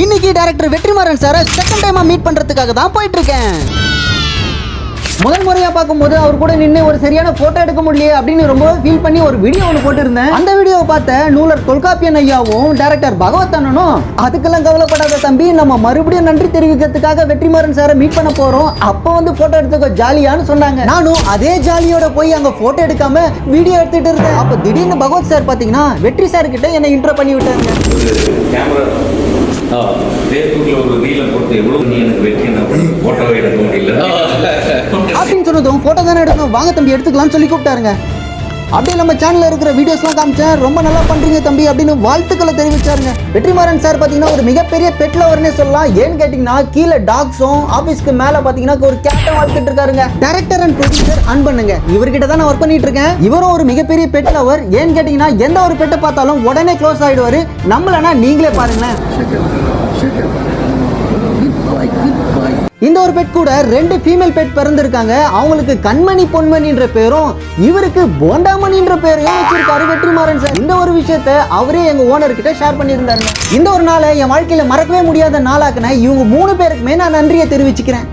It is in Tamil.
இன்னைக்கு டைரக்டர் வெற்றிமாறன் சாரை செகண்ட் டைமா மீட் பண்றதுக்காக தான் போயிட்டு இருக்கேன். முதல் முறையா பார்க்கும்போது அவர் கூட நின்று ஒரு சரியான போட்டோ எடுக்க முடியல அப்படின்னு ரொம்ப ஃபீல் பண்ணி ஒரு வீடியோ ஒன்று போட்டிருந்தேன். அந்த வீடியோவை பார்த்த நூலர் தொல்காப்பியன் ஐயாவும் டைரக்டர் பகவத் அண்ணனும் அதுக்கெல்லாம் கவலைப்படாத தம்பி, நம்ம மறுபடியும் நன்றி தெரிவிக்கிறதுக்காக வெற்றிமாறன் சாரை மீட் பண்ண போறோம், அப்போ வந்து போட்டோ எடுத்துக்கோ ஜாலியான்னு சொன்னாங்க. நானும் அதே ஜாலியோட போய் அங்க போட்டோ எடுக்காம வீடியோ எடுத்துட்டு இருந்தேன். அப்போ திடீர்னு பகவத் சார் பாத்தீங்கன்னா வெற்றி சார் கிட்ட என்னை இன்ட்ரோ பண்ணி விட்டாங்க. ஃபேஸ்புக்கில் ஒரு ரீலை போட்டு எவ்வளோ நீ எனக்கு வெற்றி ஃபோட்டோவை எடுக்க முடியல அப்படின்னு சொன்னதும் ஃபோட்டோ தானே எடுக்கணும், வாங்க தம்பி எடுத்துக்கலாம்னு சொல்லி கூப்பிட்டாருங்க. அப்படியே நம்ம சேனலில் இருக்கிற வீடியோஸ்லாம் காமிச்சேன். ரொம்ப நல்லா பண்ணுறீங்க தம்பி அப்படின்னு வாழ்த்துக்களை தெரிவிச்சாருங்க. வெற்றிமாறன் சார் பார்த்தீங்கன்னா ஒரு மிகப்பெரிய பெட் லவர்னே சொல்லலாம். ஏன்னு கேட்டிங்கன்னா கீழே டாக்ஸும் ஆஃபீஸ்க்கு மேலே பார்த்தீங்கன்னா ஒரு கேட்டை வளர்த்துட்டு இருக்காருங்க. டைரக்டர் அண்ட் ப்ரொடியூசர் அன்பண்ணுங்க, இவர்கிட்ட தான் நான் ஒர்க் பண்ணிட்டு இருக்கேன். இவரும் ஒரு மிகப்பெரிய பெட் லவர். ஏன்னு கேட்டிங்கன்னா எந்த ஒரு பெட்டை பார்த்தாலும் உடனே க்ளோஸ் ஆகிடுவார். நம்மளனா நீங்களே பாருங்களேன். இந்த ஒரு பெட் கூட 2 ஃபீமேல் பெட் பிறந்திருக்காங்க. அவங்களுக்கு கண்மணி பொன்மணின்ற பேரும் இவருக்கு போண்டாமணின்ற பேரையும் வச்சிருக்காரு வெற்றிமாறன் சார். இந்த ஒரு விஷயத்தை அவரே எங்க ஓனர் கிட்ட ஷேர் பண்ணியிருந்தாருங்க. இந்த ஒரு நாளை என் வாழ்க்கையில மறக்கவே முடியாத நாளாக்குன இவங்க 3 பேருக்குமே நான் நன்றியை தெரிவிச்சுக்கிறேன்.